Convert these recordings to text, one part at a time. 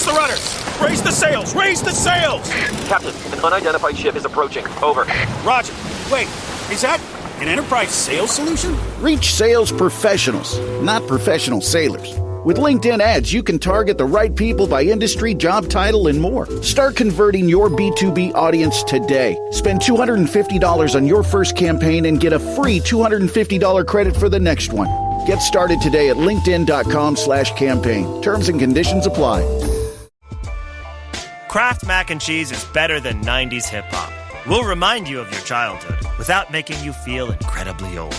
Brace the rudders! Raise the sails! Raise the sails! Captain, an unidentified ship is approaching. Over. Roger. Wait, is that an Enterprise sales solution? Reach sales professionals, not professional sailors. With LinkedIn ads, you can target the right people by industry, job title, and more. Start converting your B2B audience today. Spend $250 on your first campaign and get a free $250 credit for the next one. Get started today at linkedin.com/campaign. Terms and conditions apply. Kraft Mac and Cheese is better than 90s hip-hop. We'll remind you of your childhood without making you feel incredibly old.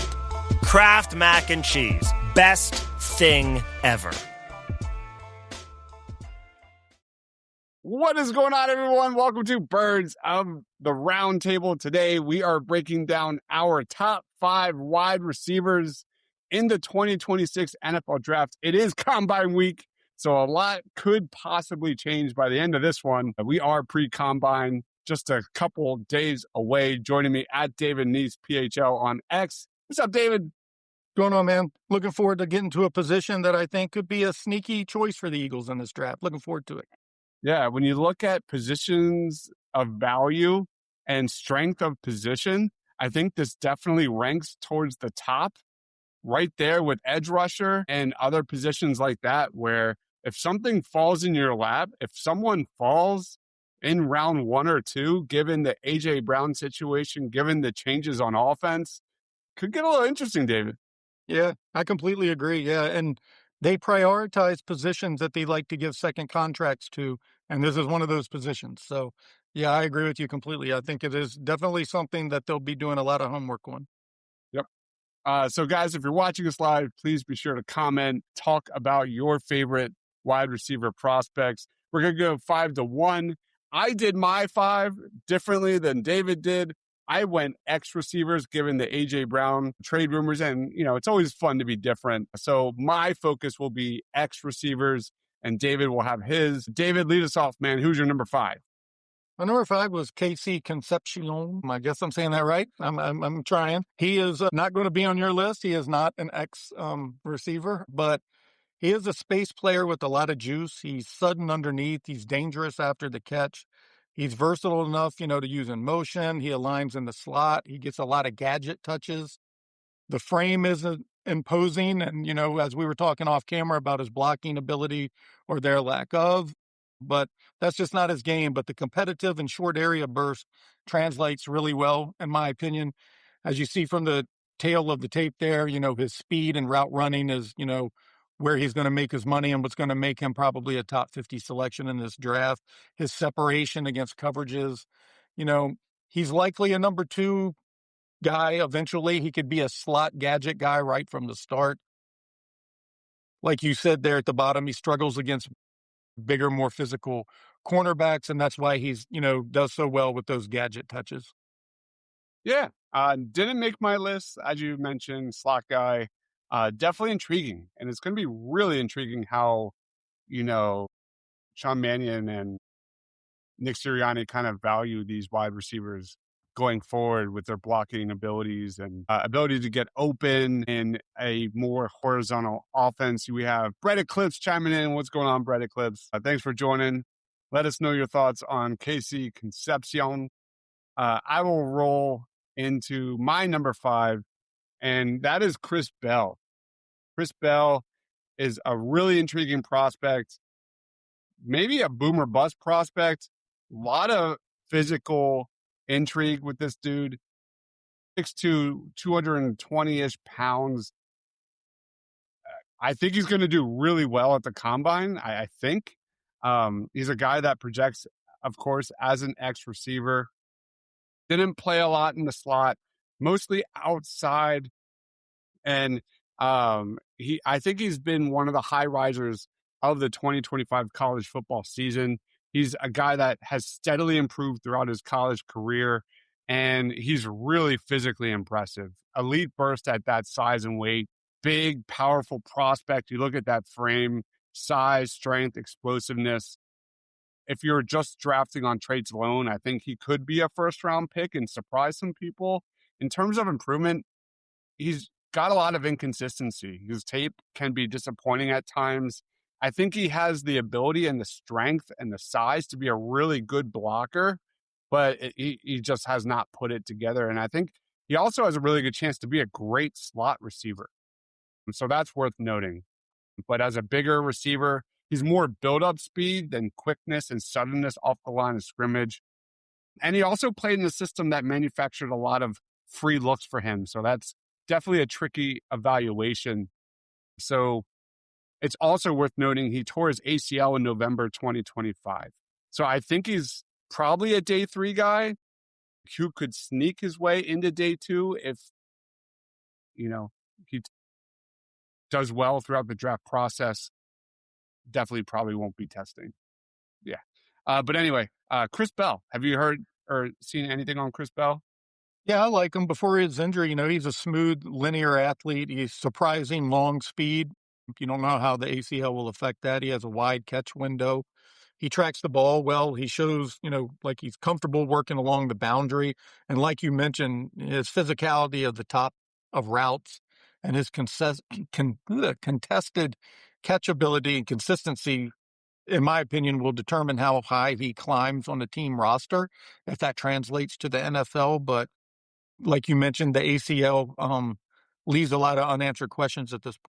Kraft Mac and Cheese. Best thing ever. What is going on, everyone? Welcome to Birds of the Round Table. Today, we are breaking down our top 5 wide receivers in the 2026 NFL Draft. It is Combine Week, so a lot could possibly change by the end of this one. We are pre-Combine, just a couple days away. Joining me at David Neese PHL on X. What's up, David? Going on, man? Looking forward to getting to a position that I think could be a sneaky choice for the Eagles in this draft. Looking forward to it. Yeah, when you look at positions of value and strength of position, I think this definitely ranks towards the top right there with edge rusher and other positions like that, where if something falls in your lap, if someone falls in round 1 or 2, given the A.J. Brown situation, given the changes on offense, could get a little interesting, David. Yeah, I completely agree. Yeah, and they prioritize positions that they like to give second contracts to, and this is one of those positions. So, yeah, I agree with you completely. I think it is definitely something that they'll be doing a lot of homework on. Yep. So, guys, if you're watching us live, please be sure to comment, talk about your favorite wide receiver prospects. We're going to go 5 to 1. I did my 5 differently than David did. I went X receivers given the A.J. Brown trade rumors, and, it's always fun to be different. So my focus will be X receivers, and David will have his. David, lead us off, man. Who's your number 5? My number 5 was Casey Concepcion. I guess I'm saying that right. I'm trying. He is not going to be on your list. He is not an X receiver, but he is a space player with a lot of juice. He's sudden underneath. He's dangerous after the catch. He's versatile enough, to use in motion. He aligns in the slot. He gets a lot of gadget touches. The frame isn't imposing. And, as we were talking off camera about his blocking ability or their lack of, but that's just not his game. But the competitive and short area burst translates really well, in my opinion. As you see from the tail of the tape there, his speed and route running is, where he's going to make his money and what's going to make him probably a top 50 selection in this draft. His separation against coverages, he's likely a number 2 guy. Eventually, he could be a slot gadget guy right from the start. Like you said there at the bottom, he struggles against bigger, more physical cornerbacks, and that's why he's, does so well with those gadget touches. Yeah, didn't make my list, as you mentioned, slot guy. Definitely intriguing, and it's going to be really intriguing how, Sean Mannion and Nick Sirianni kind of value these wide receivers going forward with their blocking abilities and ability to get open in a more horizontal offense. We have Brett Eclipse chiming in. What's going on, Brett Eclipse? Thanks for joining. Let us know your thoughts on Casey Concepcion. I will roll into my number 5, and that is Chris Bell. Chris Bell is a really intriguing prospect, maybe a boomer bust prospect. A lot of physical intrigue with this dude. 6'2", 220-ish pounds. I think he's going to do really well at the Combine, I think. He's a guy that projects, of course, as an X receiver. Didn't play a lot in the slot, mostly outside. And I think he's been one of the high risers of the 2025 college football season. He's a guy that has steadily improved throughout his college career, and he's really physically impressive. Elite burst at that size and weight, big, powerful prospect. You look at that frame, size, strength, explosiveness. If you're just drafting on traits alone, I think he could be a first-round pick and surprise some people. In terms of improvement, he's got a lot of inconsistency. His tape can be disappointing at times I think he has the ability and the strength and the size to be a really good blocker, but he just has not put it together. And I think he also has a really good chance to be a great slot receiver. So that's worth noting. But as a bigger receiver, he's more build-up speed than quickness and suddenness off the line of scrimmage. And he also played in a system that manufactured a lot of free looks for him. So that's definitely a tricky evaluation. So it's also worth noting he tore his ACL in November 2025. So I think he's probably a day 3 guy who could sneak his way into day 2 if, he does well throughout the draft process. Definitely probably won't be testing. Yeah. But anyway, Chris Bell. Have you heard or seen anything on Chris Bell? Yeah, I like him. Before his injury, he's a smooth, linear athlete. He's surprising long speed. You don't know how the ACL will affect that. He has a wide catch window. He tracks the ball well. He shows, like he's comfortable working along the boundary. And like you mentioned, his physicality of the top of routes and his contested catchability and consistency, in my opinion, will determine how high he climbs on the team roster, if that translates to the NFL. But like you mentioned, the ACL leaves a lot of unanswered questions at this point.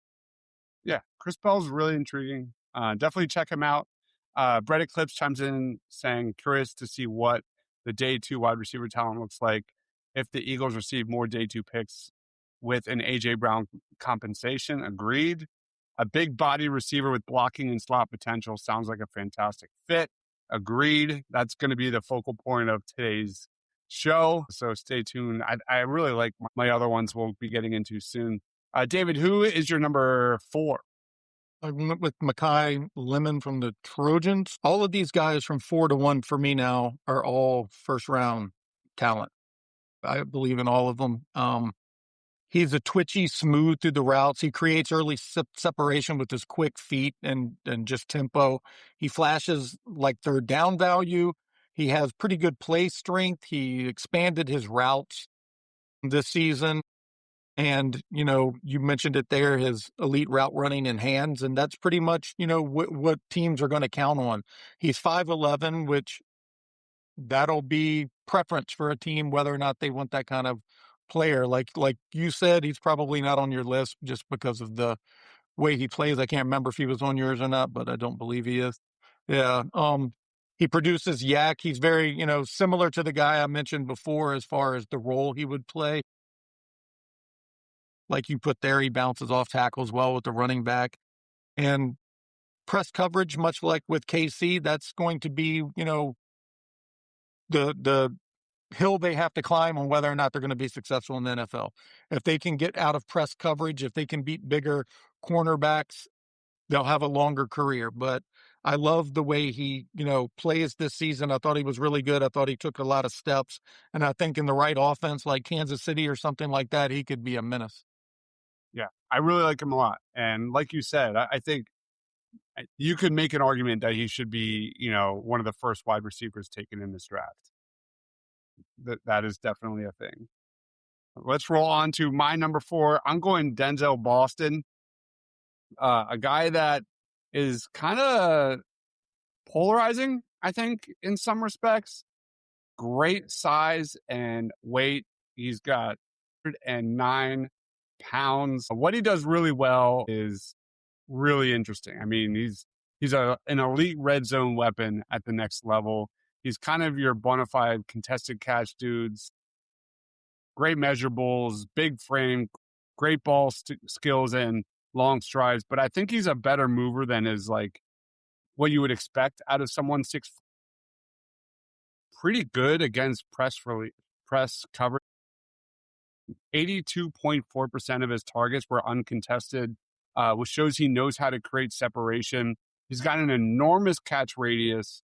Yeah, Chris Bell's really intriguing. Definitely check him out. Brett Eclipse chimes in saying, curious to see what the day 2 wide receiver talent looks like if the Eagles receive more day 2 picks with an A.J. Brown compensation. Agreed. A big body receiver with blocking and slot potential sounds like a fantastic fit. Agreed. That's going to be the focal point of today's show. So stay tuned. I really like my other ones we'll be getting into soon. David, who is your number 4? I went with Mekhi Lemon from the Trojans. All of these guys from 4 to 1 for me now are all first round talent. I believe in all of them. He's a twitchy, smooth through the routes. He creates early separation with his quick feet and just tempo. He flashes like third down value. He has pretty good play strength. He expanded his routes this season. And, you mentioned it there, his elite route running in hands. And that's pretty much, what teams are going to count on. He's 5'11", which that'll be preference for a team, whether or not they want that kind of player. Like you said, he's probably not on your list just because of the way he plays. I can't remember if he was on yours or not, but I don't believe he is. Yeah. He produces yak. He's very, similar to the guy I mentioned before as far as the role he would play. Like you put there, he bounces off tackles well with the running back. And press coverage, much like with KC, that's going to be, the hill they have to climb on whether or not they're going to be successful in the NFL. If they can get out of press coverage, if they can beat bigger cornerbacks, they'll have a longer career. But I love the way he, plays this season. I thought he was really good. I thought he took a lot of steps. And I think in the right offense, like Kansas City or something like that, he could be a menace. Yeah, I really like him a lot. And like you said, I think you could make an argument that he should be, one of the first wide receivers taken in this draft. That is definitely a thing. Let's roll on to my number 4. I'm going Denzel Boston, a guy that is kind of polarizing, I think, in some respects. Great size and weight. He's got 109 pounds. What he does really well is really interesting. I mean, he's an elite red zone weapon at the next level. He's kind of your bona fide contested catch dudes. Great measurables, big frame, great ball skills and long strides. But I think he's a better mover than is like what you would expect out of someone 6. Pretty good against press coverage. 82.4% of his targets were uncontested, which shows he knows how to create separation. He's got an enormous catch radius,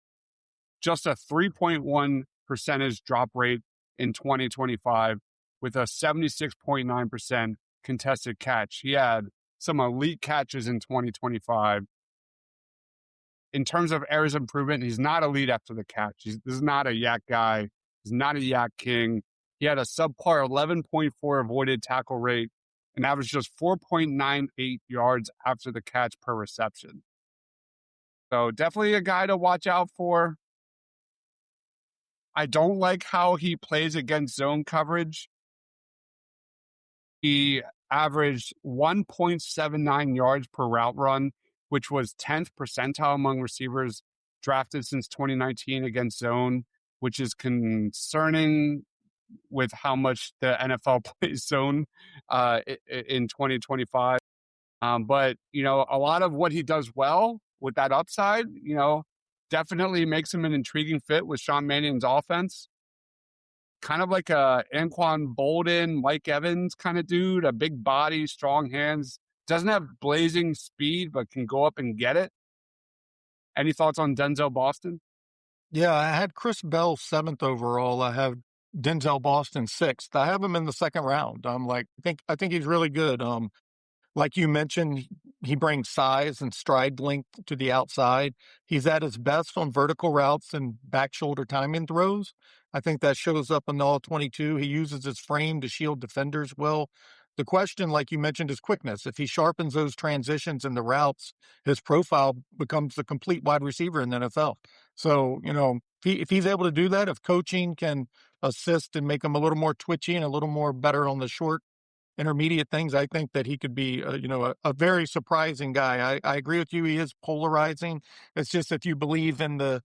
just a 3.1 percentage drop rate in 2025 with a 76.9% contested catch. He had some elite catches in 2025. In terms of areas of improvement, he's not elite after the catch. This is not a yak guy. He's not a yak king. He had a subpar 11.4 avoided tackle rate and averaged just 4.98 yards after the catch per reception. So definitely a guy to watch out for. I don't like how he plays against zone coverage. He averaged 1.79 yards per route run, which was 10th percentile among receivers drafted since 2019 against zone, which is concerning with how much the NFL plays zone in 2025. But, a lot of what he does well with that upside, definitely makes him an intriguing fit with Sean Mannion's offense. Kind of like a Anquan Bolden, Mike Evans kind of dude, a big body, strong hands. Doesn't have blazing speed, but can go up and get it. Any thoughts on Denzel Boston? Yeah, I had Chris Bell 7th overall. I have Denzel Boston 6th. I have him in the second round. I think he's really good. Like you mentioned, he brings size and stride length to the outside. He's at his best on vertical routes and back shoulder timing throws. I think that shows up in all 22. He uses his frame to shield defenders well. The question, like you mentioned, is quickness. If he sharpens those transitions and the routes, his profile becomes the complete wide receiver in the NFL. So, if he's able to do that, if coaching can assist and make him a little more twitchy and a little more better on the short intermediate things, I think that he could be, a very surprising guy. I agree with you. He is polarizing. It's just if you believe in the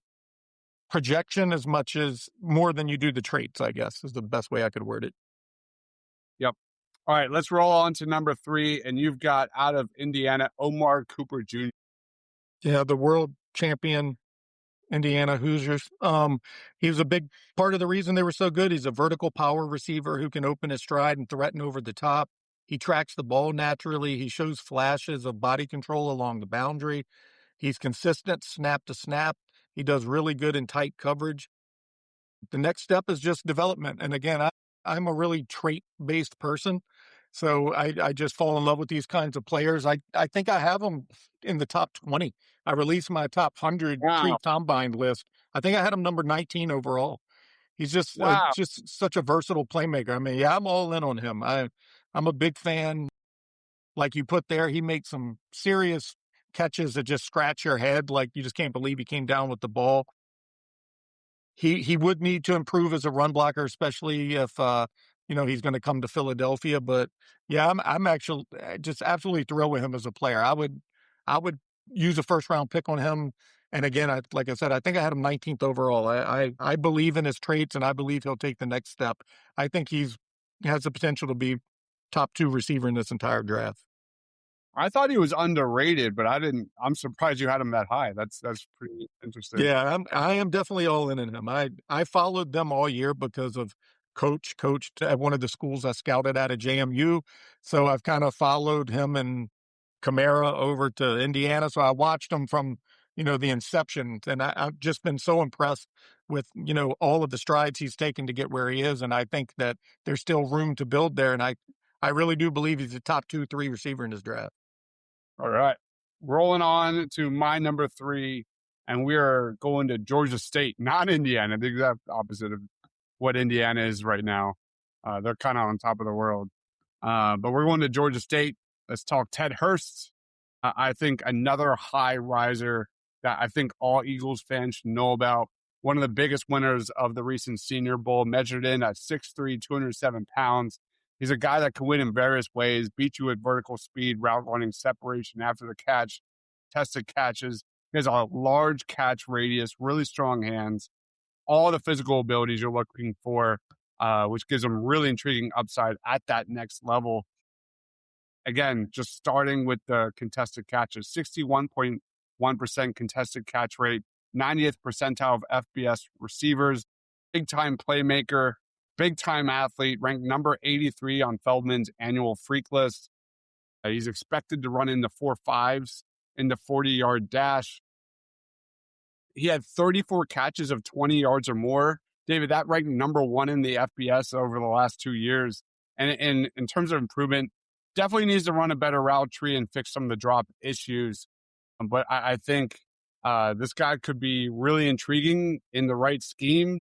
projection as much as more than you do the traits, I guess is the best way I could word it. Yep. All right, let's roll on to number 3. And you've got out of Indiana, Omar Cooper Jr. Yeah, the world champion Indiana Hoosiers. He was a big part of the reason they were so good. He's a vertical power receiver who can open his stride and threaten over the top. He tracks the ball naturally. He shows flashes of body control along the boundary. He's consistent snap to snap. He does really good in tight coverage. The next step is just development. And again, I'm a really trait-based person. So I just fall in love with these kinds of players. I think I have them in the top 20. I released my top 100 Wow. pre-combine list. I think I had him number 19 overall. He's just Wow. just such a versatile playmaker. I mean, yeah, I'm all in on him. I'm a big fan. Like you put there, he makes some serious catches that just scratch your head. Like you just can't believe he came down with the ball. He would need to improve as a run blocker, especially if he's going to come to Philadelphia. But yeah, I'm actually just absolutely thrilled with him as a player. I would use a first round pick on him. And again, like I said, I think I had him 19th overall. I believe in his traits, and I believe he'll take the next step. I think he has the potential to be top 2 receiver in this entire draft. I thought he was underrated, but I'm surprised you had him that high. That's pretty interesting. Yeah, I am definitely all in him. I followed them all year because of coached at one of the schools I scouted at JMU. So I've kind of followed him and Kamara over to Indiana. So I watched him from, the inception. And I've just been so impressed with, all of the strides he's taken to get where he is. And I think that there's still room to build there. And I really do believe he's a top 2, 3 receiver in this draft. All right. Rolling on to my number 3, and we are going to Georgia State, not Indiana, the exact opposite of what Indiana is right now. They're kind of on top of the world. But we're going to Georgia State. Let's talk Ted Hurst. I think another high riser that I think all Eagles fans should know about. One of the biggest winners of the recent Senior Bowl, measured in at 6'3", 207 pounds. He's a guy that can win in various ways, beat you at vertical speed, route running, separation after the catch, tested catches. He has a large catch radius, really strong hands, all the physical abilities you're looking for, which gives him really intriguing upside at that next level. Again, just starting with the contested catches, 61.1% contested catch rate, 90th percentile of FBS receivers, big-time playmaker, big-time athlete, ranked number 83 on Feldman's annual freak list. He's expected to run in the 4.5s in the 40-yard dash. He had 34 catches of 20 yards or more. David, that ranked number 1 in the FBS over the last 2 years. And in terms of improvement, definitely needs to run a better route tree and fix some of the drop issues. But I think this guy could be really intriguing in the right scheme.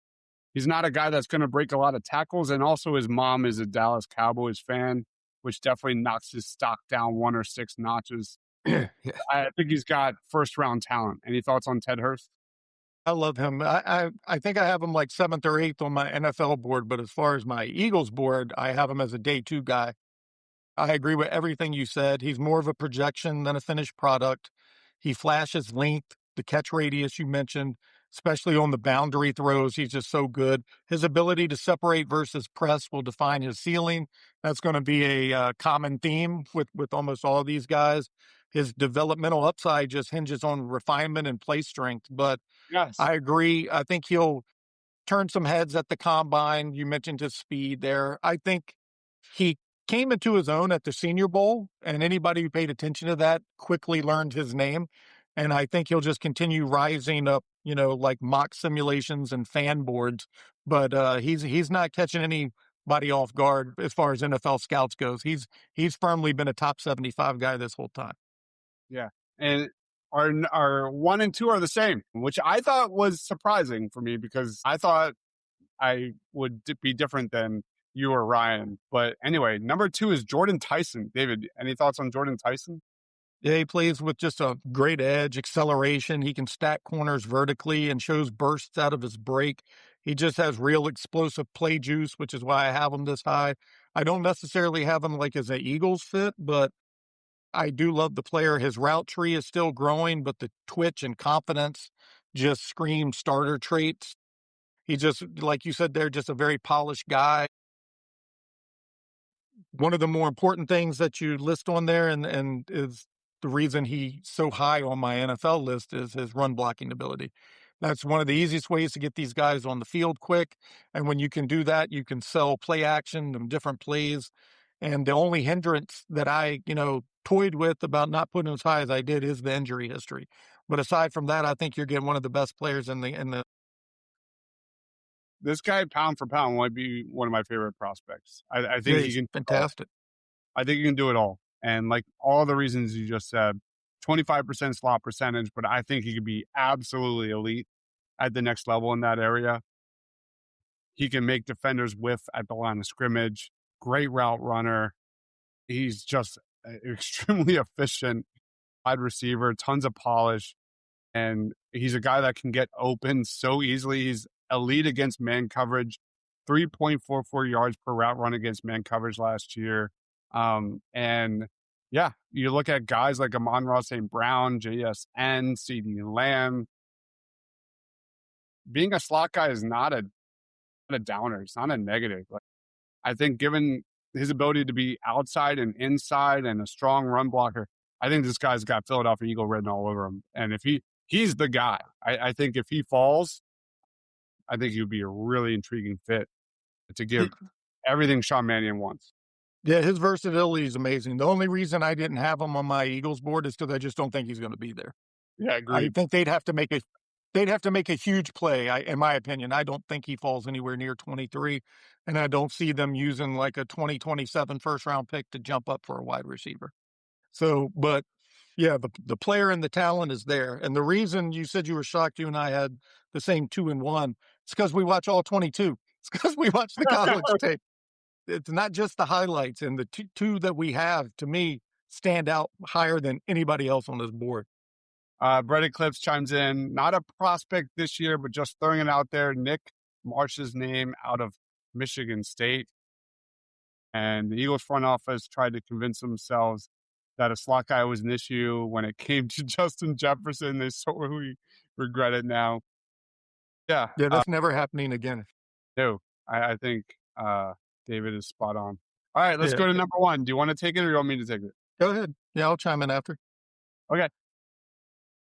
He's not a guy that's going to break a lot of tackles. And also his mom is a Dallas Cowboys fan, which definitely knocks his stock down 1 or 6 notches. Yeah. I think he's got first round talent. Any thoughts on Ted Hurst? I love him. I think I have him like 7th or 8th on my NFL board, but as far as my Eagles board, I have him as a day 2 guy. I agree with everything you said. He's more of a projection than a finished product. He flashes length, the catch radius you mentioned, especially on the boundary throws. He's just so good. His ability to separate versus press will define his ceiling. That's going to be a common theme with almost all these guys. His developmental upside just hinges on refinement and play strength. But Yes. I agree. I think he'll turn some heads at the combine. You mentioned his speed there. I think he came into his own at the Senior Bowl, and anybody who paid attention to that quickly learned his name. And I think he'll just continue rising up, like mock simulations and fan boards. But he's not catching anybody off guard as far as NFL scouts goes. He's firmly been a top 75 guy this whole time. Yeah. And our 1 and 2 are the same, which I thought was surprising for me because I thought I would be different than you or Ryan. But anyway, number 2 is Jordan Tyson. David, any thoughts on Jordan Tyson? Yeah, he plays with just a great edge, acceleration. He can stack corners vertically and shows bursts out of his break. He just has real explosive play juice, which is why I have him this high. I don't necessarily have him like as a Eagles fit, but I do love the player. His route tree is still growing, but the twitch and confidence just scream starter traits. He just, like you said, they're just a very polished guy. One of the more important things that you list on there and is the reason he's so high on my NFL list is his run blocking ability. That's one of the easiest ways to get these guys on the field quick. And when you can do that, you can sell play action and different plays. And the only hindrance that I, toyed with about not putting him as high as I did is the injury history. But aside from that, I think you're getting one of the best players in the. This guy, pound for pound, might be one of my favorite prospects. I think he can. Fantastic. I think he can do it all. And like all the reasons you just said, 25% slot percentage, but I think he could be absolutely elite at the next level in that area. He can make defenders whiff at the line of scrimmage. Great route runner. He's just extremely efficient wide receiver, tons of polish. And he's a guy that can get open so easily. He's elite against man coverage, 3.44 yards per route run against man coverage last year. And yeah, you look at guys like Amon-Ra St. Brown, JSN, CD Lamb. Being a slot guy is not a downer. It's not a negative. Like, I think given his ability to be outside and inside and a strong run blocker, I think this guy's got Philadelphia Eagle written all over him. And if he's the guy, I think if he falls, I think he would be a really intriguing fit to give everything Sean Mannion wants. Yeah, his versatility is amazing. The only reason I didn't have him on my Eagles board is because I just don't think he's going to be there. Yeah, I think they'd have to make a huge play. In my opinion, I don't think he falls anywhere near 23, and I don't see them using like a 2027 first round pick to jump up for a wide receiver. So, but yeah, the player and the talent is there. And the reason you said you were shocked you and I had the same 2 and 1, it's because we watch all 22. It's because we watch the college tape. It's not just the highlights, and the two that we have, to me, stand out higher than anybody else on this board. Brett Eclipse chimes in, not a prospect this year, but just throwing it out there. Nick Marsh's name out of Michigan State. And the Eagles front office tried to convince themselves that a slot guy was an issue when it came to Justin Jefferson. They sorely regret it now. Yeah. Yeah, that's never happening again. No, I think David is spot on. All right, let's go to number 1. Do you want to take it or do you want me to take it? Go ahead. Yeah, I'll chime in after. Okay.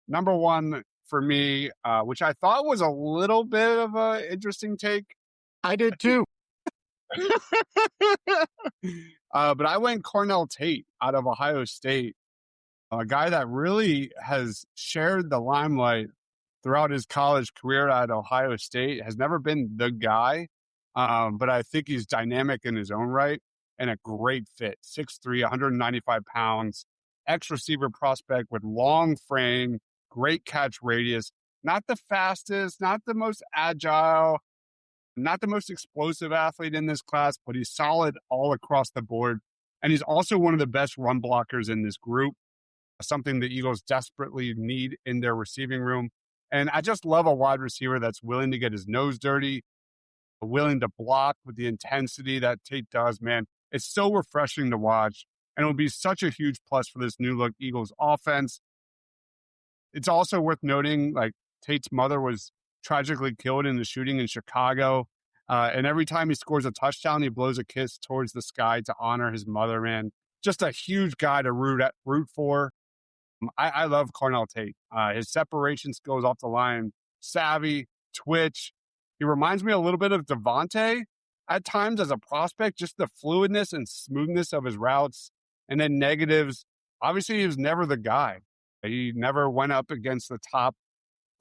Number 1 for me, which I thought was a little bit of an interesting take. I did too. But I went Cornell Tate out of Ohio State, a guy that really has shared the limelight throughout his college career at Ohio State, has never been the guy, but I think he's dynamic in his own right and a great fit. 6'3", 195 pounds, ex-receiver prospect with long frame, great catch radius, not the fastest, not the most agile, not the most explosive athlete in this class, but he's solid all across the board. And he's also one of the best run blockers in this group. something the Eagles desperately need in their receiving room. And I just love a wide receiver that's willing to get his nose dirty, willing to block with the intensity that Tate does, man. It's so refreshing to watch. And it will be such a huge plus for this new look Eagles offense. It's also worth noting, like, Tate's mother was tragically killed in the shooting in Chicago. And every time he scores a touchdown, he blows a kiss towards the sky to honor his mother, man. Just a huge guy to root for. I love Cornell Tate. His separation skills off the line, savvy, twitch. He reminds me a little bit of Devontae at times as a prospect, just the fluidness and smoothness of his routes. And then negatives, obviously he was never the guy. He never went up against the top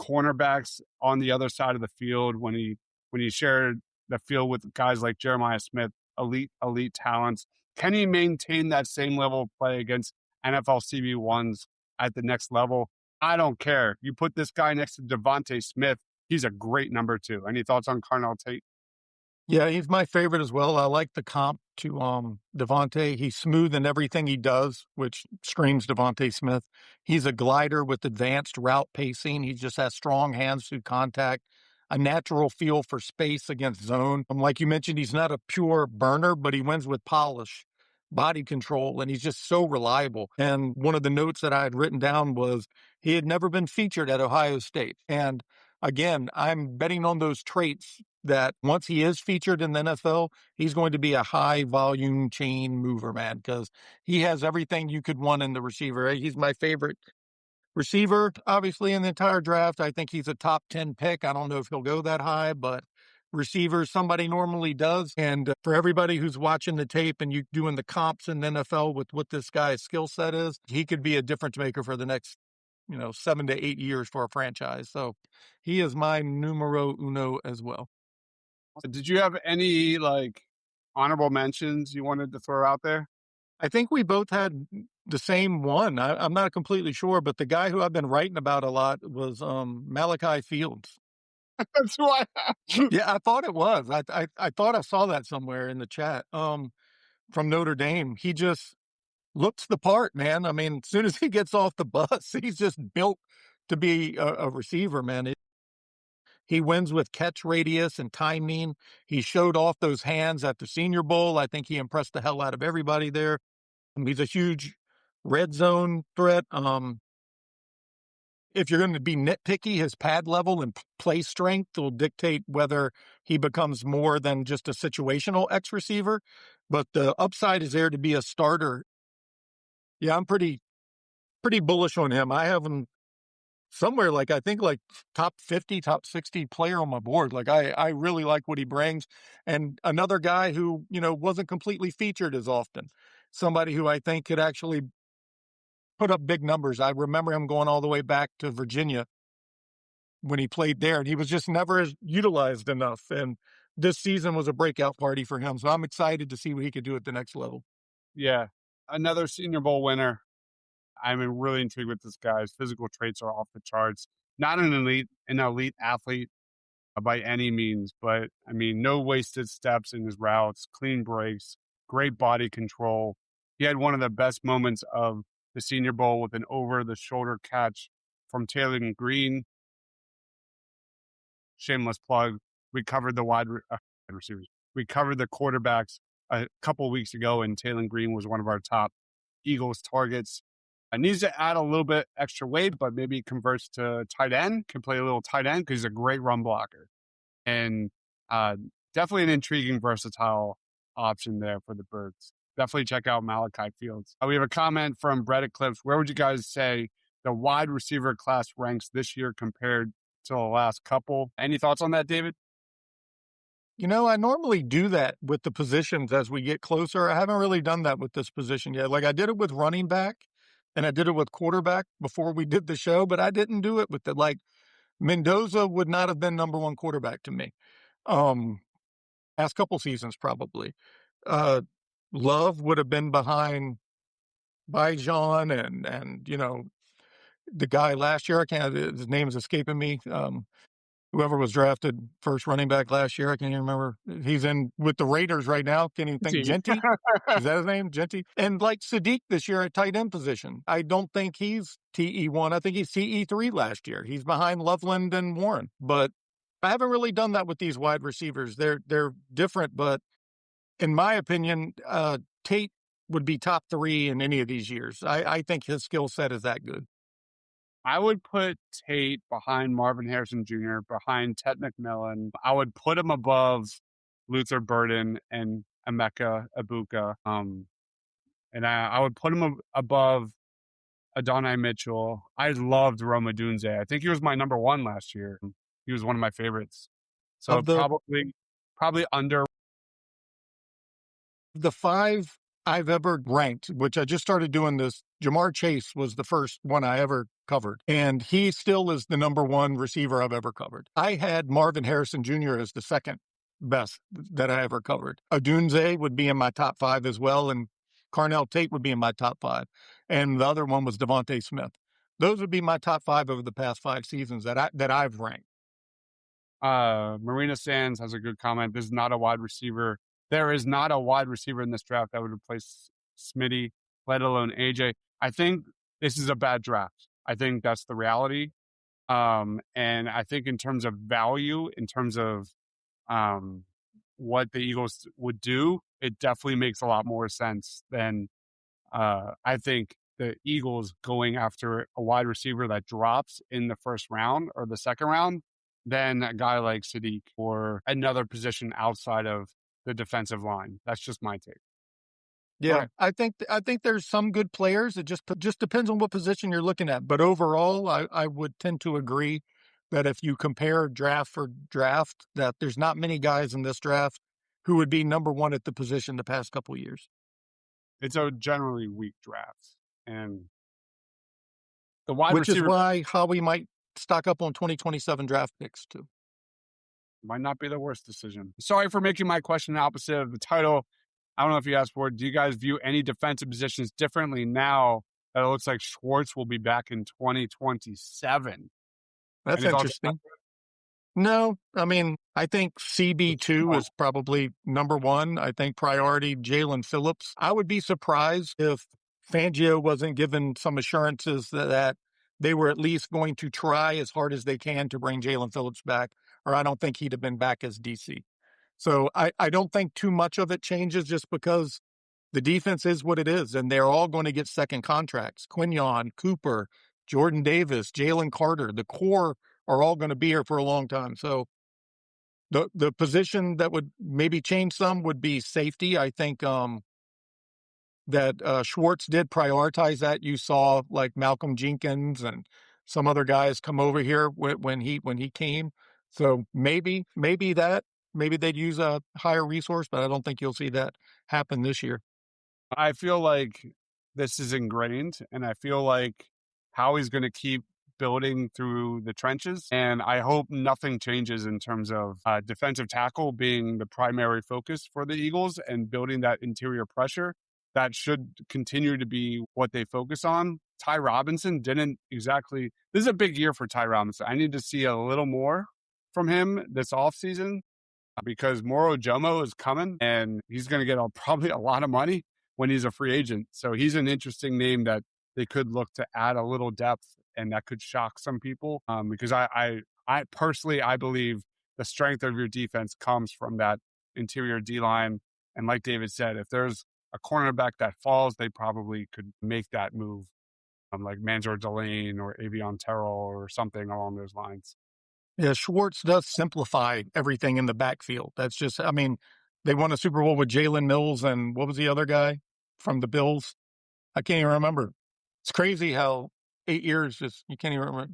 cornerbacks on the other side of the field when he shared the field with guys like Jeremiah Smith, elite talents. Can he maintain that same level of play against NFL CB1s at the next level? I don't care. You put this guy next to Devontae Smith, he's a great number 2. Any thoughts on Cornell Tate? Yeah, he's my favorite as well. I like the comp to Devontae. He's smooth in everything he does, which screams Devontae Smith. He's a glider with advanced route pacing. He just has strong hands through contact, a natural feel for space against zone. Like you mentioned, he's not a pure burner, but he wins with polish, body control, and he's just so reliable. And one of the notes that I had written down was he had never been featured at Ohio State. And again, I'm betting on those traits that once he is featured in the NFL, he's going to be a high volume chain mover, man, because he has everything you could want in the receiver. He's my favorite receiver, obviously, in the entire draft. I think he's a top 10 pick. I don't know if he'll go that high, but receiver, somebody normally does. And for everybody who's watching the tape and you doing the comps in the NFL with what this guy's skill set is, he could be a difference maker for the next 7 to 8 years for a franchise. So he is my numero uno as well. Did you have any honorable mentions you wanted to throw out there? I think we both had the same one. I'm not completely sure, but the guy who I've been writing about a lot was Malachi Fields. That's who I have. Yeah, I thought it was. I thought I saw that somewhere in the chat. From Notre Dame, he just looks the part, man. I mean, as soon as he gets off the bus, he's just built to be a receiver, man. He wins with catch radius and timing. He showed off those hands at the Senior Bowl. I think he impressed the hell out of everybody there. He's a huge red zone threat. If you're going to be nitpicky, his pad level and play strength will dictate whether he becomes more than just a situational X receiver. But the upside is there to be a starter. Yeah, I'm pretty bullish on him. I have him somewhere I think top 50, top 60 player on my board. I really like what he brings. And another guy who, wasn't completely featured as often. Somebody who I think could actually put up big numbers. I remember him going all the way back to Virginia when he played there, and he was just never utilized enough. And this season was a breakout party for him. So I'm excited to see what he could do at the next level. Yeah. Another Senior Bowl winner. I'm really intrigued with this guy. His physical traits are off the charts. Not an elite athlete by any means, but I mean, no wasted steps in his routes, clean breaks, great body control. He had one of the best moments of the Senior Bowl with an over-the-shoulder catch from Taylor Green. Shameless plug. We covered the wide receivers. We covered the quarterbacks a couple weeks ago, and Taylor Green was one of our top Eagles targets. Needs to add a little bit extra weight, but maybe converts to tight end, can play a little tight end because he's a great run blocker. And definitely an intriguing, versatile option there for the Birds. Definitely check out Malachi Fields. We have a comment from Brett Eclipse. Where would you guys say the wide receiver class ranks this year compared to the last couple? Any thoughts on that, David? I normally do that with the positions as we get closer. I haven't really done that with this position yet. I did it with running back. And I did it with quarterback before we did the show, but I didn't do it with Mendoza would not have been number one quarterback to me. Last couple seasons, probably. Love would have been behind Bijan and the guy last year, his name is escaping me. whoever was drafted first running back last year. I can't even remember. He's in with the Raiders right now. Can't even think. Genty? Is that his name? Genty? And like Sadiq this year at tight end position. I don't think he's TE1. I think he's TE3 last year. He's behind Loveland and Warren. But I haven't really done that with these wide receivers. They're different, but in my opinion, Tate would be top 3 in any of these years. I think his skill set is that good. I would put Tate behind Marvin Harrison Jr., behind Ted McMillan. I would put him above Luther Burden and Emeka Ibuka. And I would put him above Adonai Mitchell. I loved Roma Dunze. I think he was my number 1 last year. He was one of my favorites. So probably under. The 5 I've ever ranked, which I just started doing this, Jamar Chase was the first one I ever covered, and he still is the number 1 receiver I've ever covered. I had Marvin Harrison Jr. as the second best that I ever covered. Odunze would be in my top 5 as well, and Carnell Tate would be in my top 5. And the other one was Devontae Smith. Those would be my top 5 over the past 5 seasons that I've ranked. Marina Sands has a good comment. This is not a wide receiver. There is not a wide receiver in this draft that would replace Smitty, let alone AJ. I think this is a bad draft. I think that's the reality. And I think in terms of value, in terms of what the Eagles would do, it definitely makes a lot more sense than I think the Eagles going after a wide receiver that drops in the first round or the second round than a guy like Sadiq or another position outside of the defensive line. That's just my take. Yeah, I think there's some good players. It just depends on what position you're looking at. But overall, I would tend to agree that if you compare draft for draft, that there's not many guys in this draft who would be number 1 at the position the past couple of years. It's a generally weak draft, and the wide Which receiver, is why Howie might stock up on 2027 draft picks too. Might not be the worst decision. Sorry for making my question opposite of the title. I don't know if you asked for it. Do you guys view any defensive positions differently now that it looks like Schwartz will be back in 2027? That's interesting. No, I mean, I think CB2 is probably number 1. I think priority Jalen Phillips. I would be surprised if Fangio wasn't given some assurances that they were at least going to try as hard as they can to bring Jalen Phillips back, or I don't think he'd have been back as DC. So I don't think too much of it changes just because the defense is what it is, and they're all going to get second contracts. Quinyon, Cooper, Jordan Davis, Jalen Carter, the core are all going to be here for a long time. So the position that would maybe change some would be safety. I think that Schwartz did prioritize that. You saw like Malcolm Jenkins and some other guys come over here when he came. So maybe they'd use a higher resource, but I don't think you'll see that happen this year. I feel like this is ingrained, and I feel like Howie's going to keep building through the trenches, and I hope nothing changes in terms of defensive tackle being the primary focus for the Eagles and building that interior pressure. That should continue to be what they focus on. Ty Robinson didn't exactly. This is a big year for Ty Robinson. I need to see a little more from him this offseason because Moro Jomo is coming, and he's going to get probably a lot of money when he's a free agent. So he's an interesting name that they could look to add a little depth, and that could shock some people because I personally, I believe the strength of your defense comes from that interior D-line. And like David said, if there's a cornerback that falls, they probably could make that move like Manjor Delane or Avion Terrell or something along those lines. Yeah, Schwartz does simplify everything in the backfield. That's just, I mean, they won a Super Bowl with Jalen Mills and what was the other guy from the Bills? I can't even remember. It's crazy how 8 years just, you can't even remember.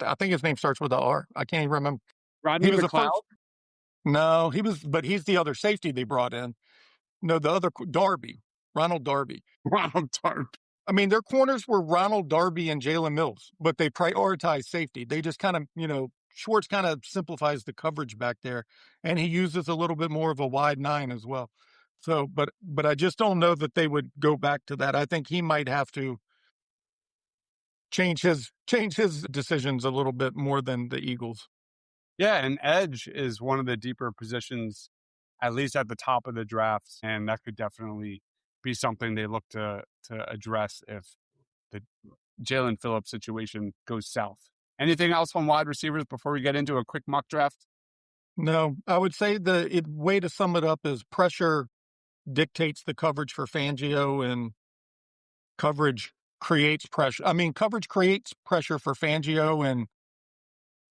I think his name starts with a R. I can't even remember. Rodney McLeod? No, but he's the other safety they brought in. No, the other, Ronald Darby. Ronald Darby. I mean, their corners were Ronald Darby and Jalen Mills, but they prioritized safety. They just kind of, Schwartz kind of simplifies the coverage back there, and he uses a little bit more of a wide 9 as well. So, but I just don't know that they would go back to that. I think he might have to change his decisions a little bit more than the Eagles. Yeah, and edge is one of the deeper positions, at least at the top of the drafts, and that could definitely be something they look to address if the Jalen Phillips situation goes south. Anything else on wide receivers before we get into a quick mock draft? No, I would say the way to sum it up is pressure dictates the coverage for Fangio, and coverage creates pressure. I mean, coverage creates pressure for Fangio, and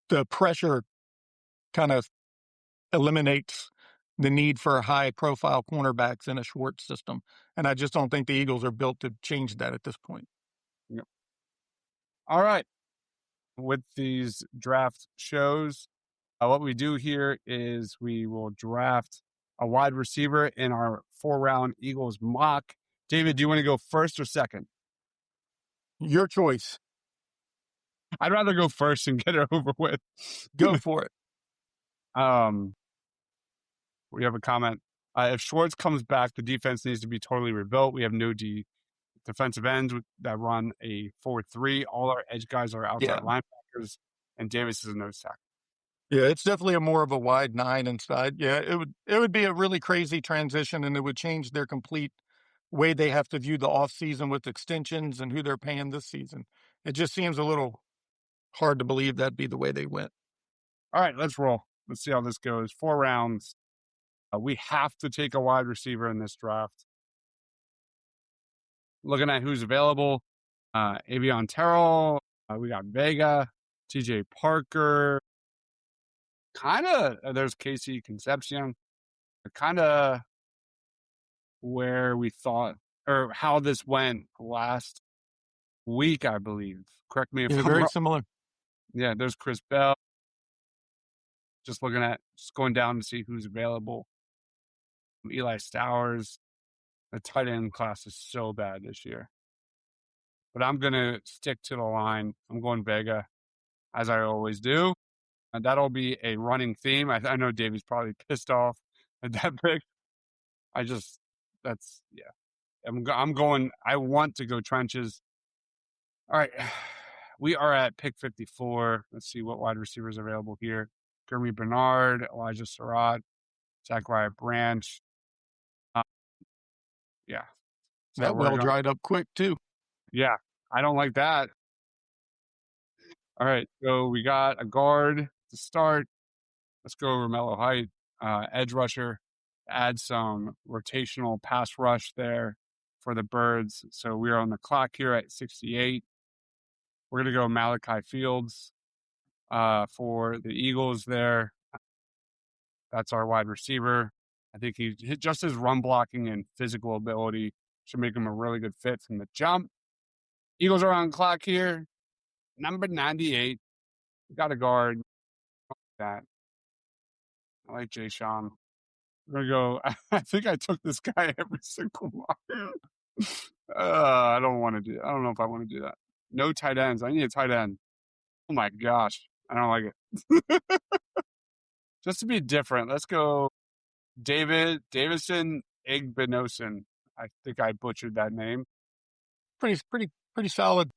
the pressure kind of eliminates the need for high profile cornerbacks in a Schwartz system. And I just don't think the Eagles are built to change that at this point. Yep. All right. With these draft shows, what we do here is we will draft a wide receiver in our 4-round Eagles mock. David, do you want to go first or second? Your choice. I'd rather go first and get it over with. Go for it. We have a comment. If Schwartz comes back, the defense needs to be totally rebuilt. We have no defensive ends that run a 4-3. All our edge guys are outside linebackers, and Davis is a nose tackle. Yeah, it's definitely a more of a wide 9 inside. Yeah, it would be a really crazy transition, and it would change their complete way they have to view the offseason with extensions and who they're paying this season. It just seems a little hard to believe that'd be the way they went. All right, let's roll. Let's see how this goes. 4 rounds. We have to take a wide receiver in this draft. Looking at who's available, Avion Terrell, we got Vega, TJ Parker, there's Casey Concepcion, kind of where we thought, or how this went last week, I believe. Correct me if I'm very wrong. similar. Yeah, there's Chris Bell. Just going down to see who's available. Eli Stowers. The tight end class is so bad this year. But I'm going to stick to the line. I'm going Vega, as I always do. And that'll be a running theme. I know Davey's probably pissed off at that pick. I'm going, I want to go trenches. All right. We are at pick 54. Let's see what wide receivers are available here. Gurmy Bernard, Elijah Surratt, Zachariah Branch. Yeah. So that well dried up quick, too. Yeah. I don't like that. All right. So we got a guard to start. Let's go Romello Height, edge rusher. Add some rotational pass rush there for the Birds. So we are on the clock here at 68. We're going to go Malachi Fields for the Eagles there. That's our wide receiver. I think just his run blocking and physical ability should make him a really good fit from the jump. Eagles are on the clock here. Number 98. We got a guard. That. I like Jay Sean. We're going to go. I think I took this guy every single mock. I don't want to do that. I don't know if I want to do that. No tight ends. I need a tight end. Oh my gosh. I don't like it. Just to be different, let's go Davison Igbinosun. I think I butchered that name. Pretty solid.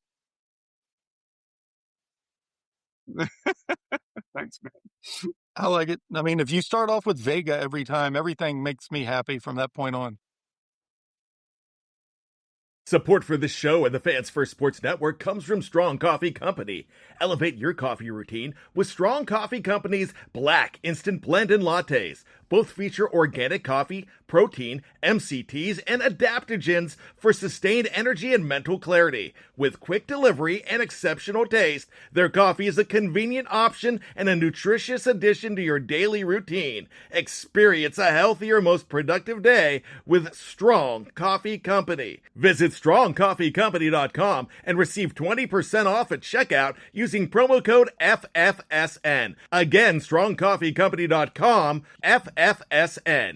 Thanks, man. I like it. I mean, if you start off with Vega every time, everything makes me happy from that point on. Support for this show and the Fans First Sports Network comes from Strong Coffee Company. Elevate your coffee routine with Strong Coffee Company's Black Instant Blend and Lattes. Both feature organic coffee, protein, MCTs, and adaptogens for sustained energy and mental clarity. With quick delivery and exceptional taste, their coffee is a convenient option and a nutritious addition to your daily routine. Experience a healthier, most productive day with Strong Coffee Company. Visit strongcoffeecompany.com and receive 20% off at checkout using promo code FFSN. Again, strongcoffeecompany.com, FFSN.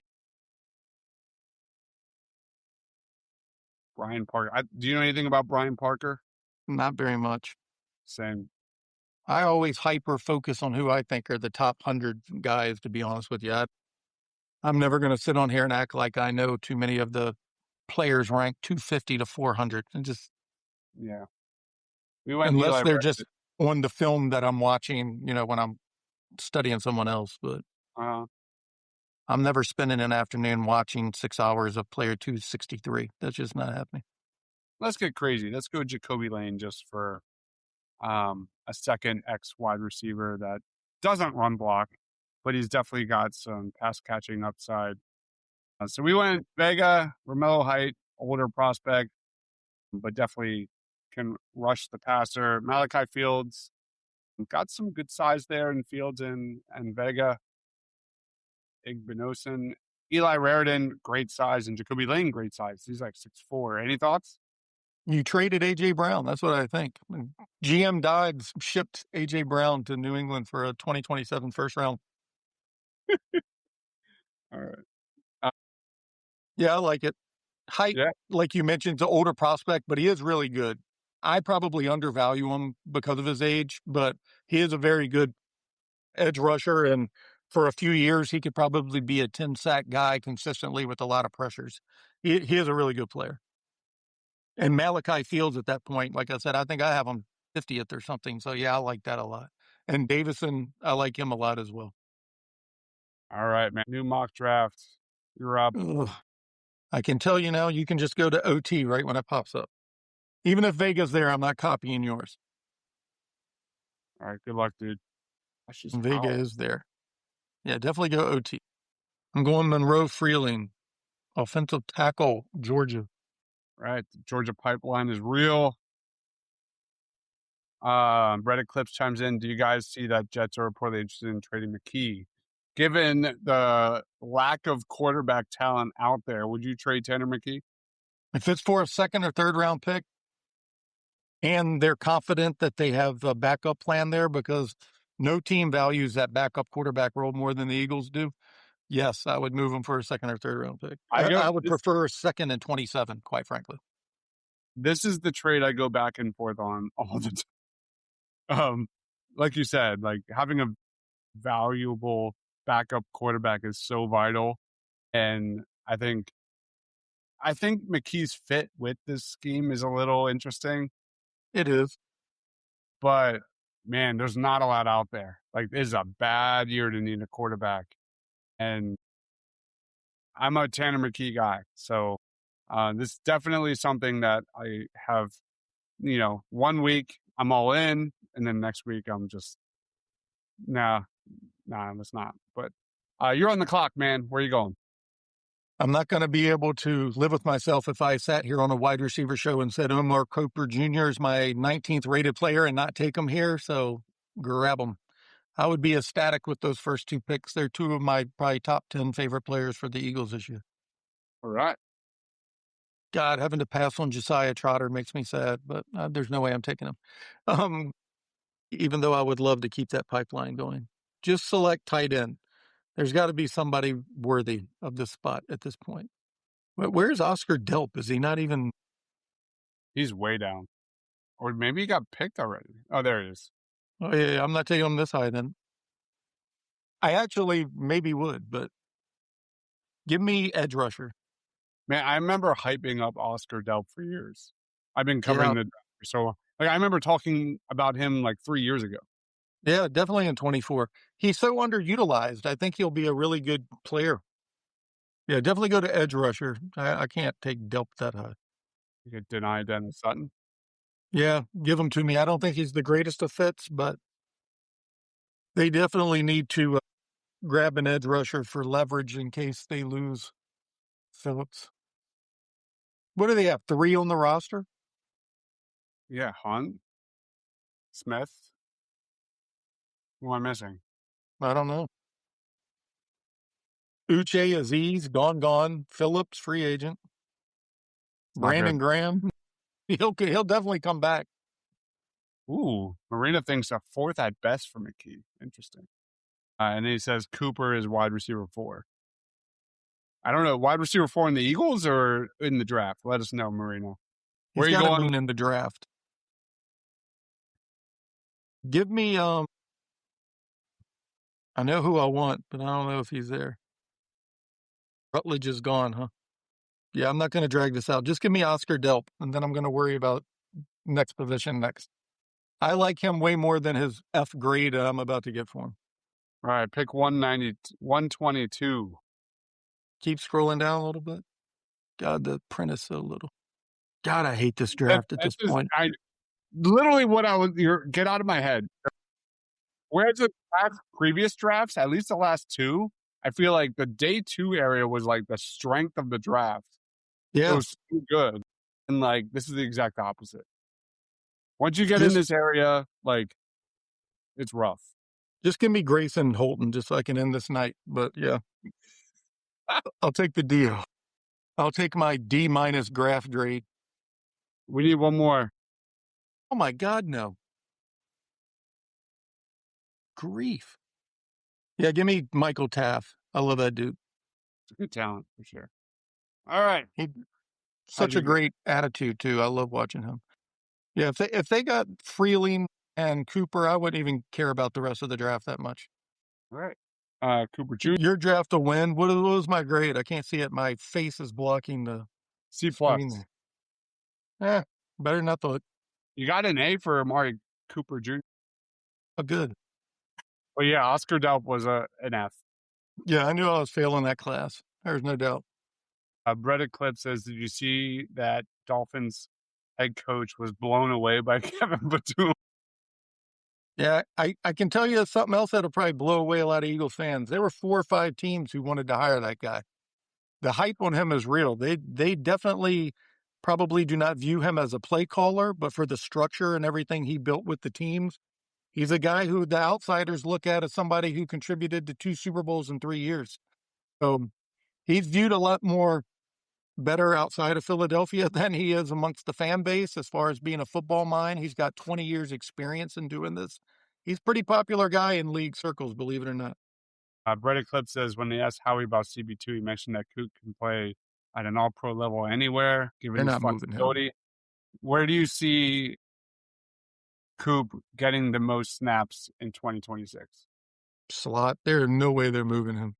Brian Parker. Do you know anything about Brian Parker? Not very much. Same. I always hyper focus on who I think are the top 100 guys, to be honest with you. I'm never going to sit on here and act like I know too many of the players ranked 250 to 400. And just, yeah. We went unless they're just on the film that I'm watching, when I'm studying someone else, but Uh, I'm never spending an afternoon watching 6 hours of player 263. That's just not happening. let's get crazy. Let's go Jacoby Lane just for a second X wide receiver that doesn't run block, but he's definitely got some pass catching upside. So we went Vega, Romello Height, older prospect, but definitely can rush the passer. Malachi Fields got some good size there in Fields and Vega. Igbinosun, Eli Raridan, great size, and Jacoby Lane, great size. He's like 6'4". Any thoughts? You traded A.J. Brown. That's what I think. GM Deibs shipped A.J. Brown to New England for a 2027 first round. All right. Yeah, I like it. Height, Yeah. like you mentioned, is an older prospect, but he is really good. I probably undervalue him because of his age, but he is a very good edge rusher. And for a few years, he could probably be a 10-sack guy consistently with a lot of pressures. He is a really good player. And Malachi Fields at that point, like I said, I think I have him 50th or something. So, yeah, I like that a lot. And Davison, I like him a lot as well. All right, man. New mock draft. You're up. Ugh. I can tell you now, you can just go to OT right when it pops up. Even if Vega's there, I'm not copying yours. All right. Good luck, dude. Vega is there. Yeah, definitely go OT. I'm going Monroe Freeling, offensive tackle, Georgia. Right. The Georgia pipeline is real. Reddit Clips chimes in. Do you guys see that Jets are reportedly interested in trading McKee? Given the lack of quarterback talent out there, would you trade Tanner McKee? If it's for a second or third round pick, and they're confident that they have a backup plan there because no team values that backup quarterback role more than the Eagles do, yes, I would move him for a second or third round pick. I would prefer a second and 27, quite frankly. This is the trade I go back and forth on all the time. Like you said, like having a valuable backup quarterback is so vital. And I think McKee's fit with this scheme is a little interesting. It is. But man, there's not a lot out there. Like, this is a bad year to need a quarterback. And I'm a Tanner McKee guy. So this is definitely something that I have, 1 week I'm all in, and then next week I'm just, nah, it's not. But you're on the clock, man. Where are you going? I'm not going to be able to live with myself if I sat here on a wide receiver show and said Omar Cooper Jr. is my 19th rated player and not take him here. So grab him. I would be ecstatic with those first two picks. They're two of my probably top 10 favorite players for the Eagles this year. All right. God, having to pass on Josiah Trotter makes me sad, but there's no way I'm taking him. Even though I would love to keep that pipeline going. Just select tight end. There's got to be somebody worthy of this spot at this point. Where's Oscar Delp? Is he not even? He's way down. Or maybe he got picked already. Oh, there it is. Oh, yeah, I'm not taking him this high then. I actually maybe would, but give me edge rusher. Man, I remember hyping up Oscar Delp for years. I've been covering the draft for so long. Like, I remember talking about him like 3 years ago. Yeah, definitely in 24. He's so underutilized. I think he'll be a really good player. Yeah, definitely go to edge rusher. I can't take Delp that high. You could deny Dennis Sutton. Yeah, give him to me. I don't think he's the greatest of fits, but they definitely need to grab an edge rusher for leverage in case they lose Phillips. What do they have? 3 on the roster? Yeah, Hunt, Smith. Who am I missing? I don't know. Uche Aziz, gone. Phillips, free agent. Brandon Graham, he'll definitely come back. Ooh, Marina thinks a 4th at best for McKee. Interesting. And he says Cooper is wide receiver 4. I don't know, wide receiver 4 in the Eagles or in the draft? Let us know, Marina. Where are you going in the draft? Give me I know who I want, but I don't know if he's there. Rutledge is gone, huh? Yeah, I'm not going to drag this out. Just give me Oscar Delp, and then I'm going to worry about next position next. I like him way more than his F grade I'm about to get for him. All right, pick 122. Keep scrolling down a little bit. God, the print is so little. God, I hate this draft at this point. Literally what get out of my head. Whereas the previous drafts, at least the last two, I feel like the day 2 area was like the strength of the draft. Yeah. It was so good. And like, this is the exact opposite. Once you get in this area, like, it's rough. Just give me Grayson Holton just so I can end this night. But yeah, I'll take the deal. I'll take my D- graph grade. We need one more. Oh my God, no. Grief. Yeah, give me Michael Taft. I love that dude. It's a good talent for sure. All right. Such a great attitude too. I love watching him. Yeah, if they got Freeling and Cooper, I wouldn't even care about the rest of the draft that much. All right. Cooper Jr. Your draft will win. What was my grade? I can't see it. My face is blocking the C+. screen there. Better not the. You got an A for Amari Cooper Jr. Oh, good. Well, yeah, Oscar Delp was an F. Yeah, I knew I was failing that class. There's no doubt. Brett Eclipse says, did you see that Dolphins head coach was blown away by Kevin Batum? Yeah, I can tell you something else that'll probably blow away a lot of Eagles fans. There were 4 or 5 teams who wanted to hire that guy. The hype on him is real. They definitely probably do not view him as a play caller, but for the structure and everything he built with the teams, he's a guy who the outsiders look at as somebody who contributed to 2 Super Bowls in 3 years. So he's viewed a lot more better outside of Philadelphia than he is amongst the fan base as far as being a football mind. He's got 20 years experience in doing this. He's a pretty popular guy in league circles, believe it or not. Brett Eclipse says, when they asked Howie about CB2, he mentioned that Cook can play at an all-pro level anywhere, given his flexibility. Where do you see Coop getting the most snaps in 2026? Slot. There's no way they're moving him.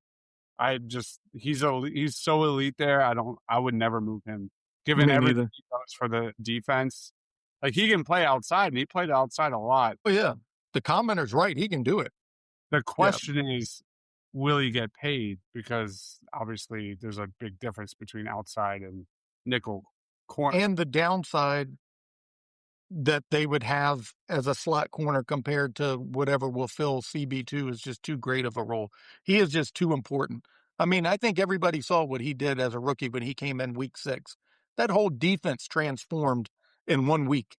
He's so elite there. I would never move him, given everything he does for the defense. Like, he can play outside, and he played outside a lot. Oh yeah, the commenter's right. He can do it. The question is, will he get paid? Because obviously there's a big difference between outside and nickel corner. And the downside that they would have as a slot corner compared to whatever will fill CB2 is just too great of a role. He is just too important. I mean, I think everybody saw what he did as a rookie when he came in week 6. That whole defense transformed in 1 week,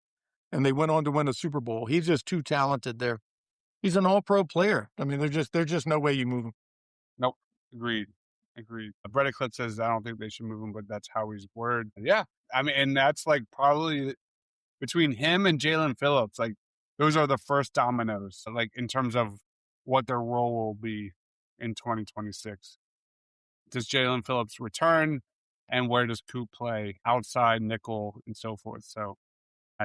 and they went on to win a Super Bowl. He's just too talented there. He's an all-pro player. I mean, there's just no way you move him. Nope. Agreed. Brett Eclipse says, I don't think they should move him, but that's Howie's word. Yeah. I mean, and that's like probably between him and Jalen Phillips, like, those are the first dominoes, like, in terms of what their role will be in 2026. Does Jalen Phillips return, and where does Coop play outside, nickel, and so forth? So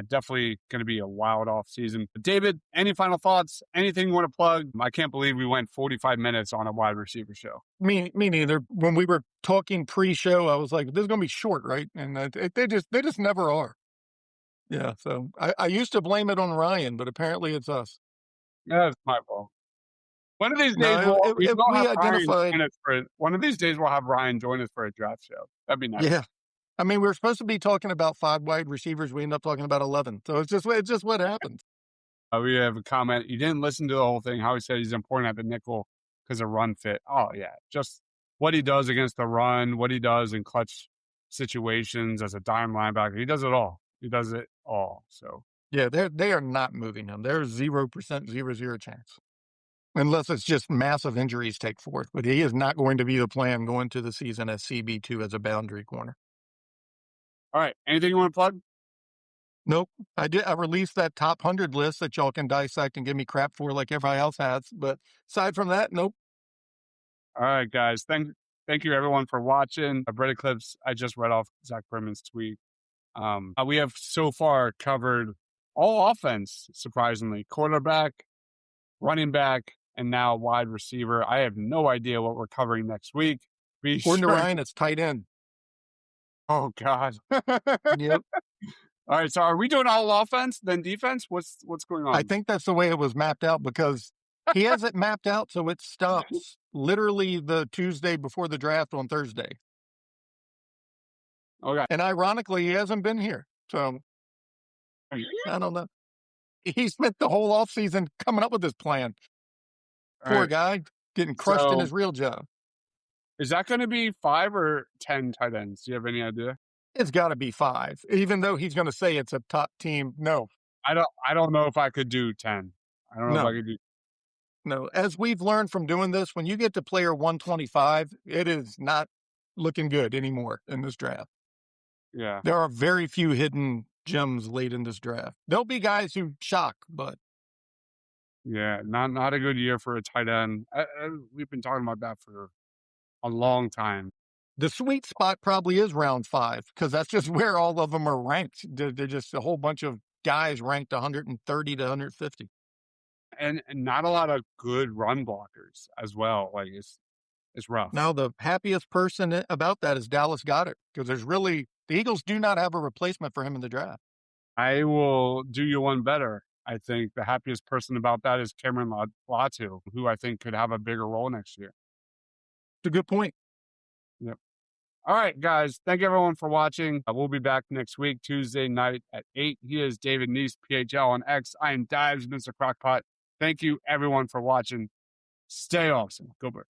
definitely going to be a wild off season. David, any final thoughts? Anything you want to plug? I can't believe we went 45 minutes on a wide receiver show. Me neither. When we were talking pre-show, I was like, this is going to be short, right? And they just never are. Yeah, so I used to blame it on Ryan, but apparently it's us. That's my fault. One of these days, one of these days we'll have Ryan join us for a draft show. That'd be nice. Yeah, I mean, we're supposed to be talking about 5 wide receivers. We end up talking about 11. So it's just what happens. We have a comment. You didn't listen to the whole thing. How he said he's important at the nickel because of run fit. Oh yeah, just what he does against the run, what he does in clutch situations as a dime linebacker. He does it all. So yeah, they are not moving him. There's 0% chance, unless it's just massive injuries take forth. But he is not going to be the plan going to the season as CB2 as a boundary corner. All right, anything you want to plug? Nope. I released that top 100 list that y'all can dissect and give me crap for like everybody else has. But aside from that, nope. All right, guys. Thank you everyone for watching. Brett Eclipse, I just read off Zach Berman's tweet. We have so far covered all offense, surprisingly. Quarterback, running back, and now wide receiver. I have no idea what we're covering next week. According to Ryan, it's tight end. Oh, God. Yep. All right, so are we doing all offense, then defense? What's going on? I think that's the way it was mapped out because He has it mapped out so it stops literally the Tuesday before the draft on Thursday. Okay. And ironically, he hasn't been here. So I don't know. He spent the whole offseason coming up with this plan. Poor Right. guy getting crushed in So- his real job. Is that going to be 5 or 10 tight ends? Do you have any idea? It's got to be 5, even though he's going to say it's a top team. No, I don't know if I could do 10. I don't know if No. I could do. no. As we've learned from doing this, when you get to player 125, it is not looking good anymore in this draft. Yeah. There are very few hidden gems late in this draft. There'll be guys who shock, but Yeah. Not a good year for a tight end. We've been talking about that for a long time. the sweet spot probably is round 5 because that's just where all of them are ranked. They're just a whole bunch of guys ranked 130 to 150. And not a lot of good run blockers as well. Like it's rough. Now, the happiest person about that is Dallas Goedert because the Eagles do not have a replacement for him in the draft. I will do you one better. I think the happiest person about that is Cameron Latu, who I think could have a bigger role next year. It's a good point. All right, guys. Thank you everyone for watching. We'll be back next week, Tuesday night at 8. He is David Neese, PHL on X. I am Deibs, Mr. Crockpot. Thank you everyone for watching. Stay awesome. Go Birds.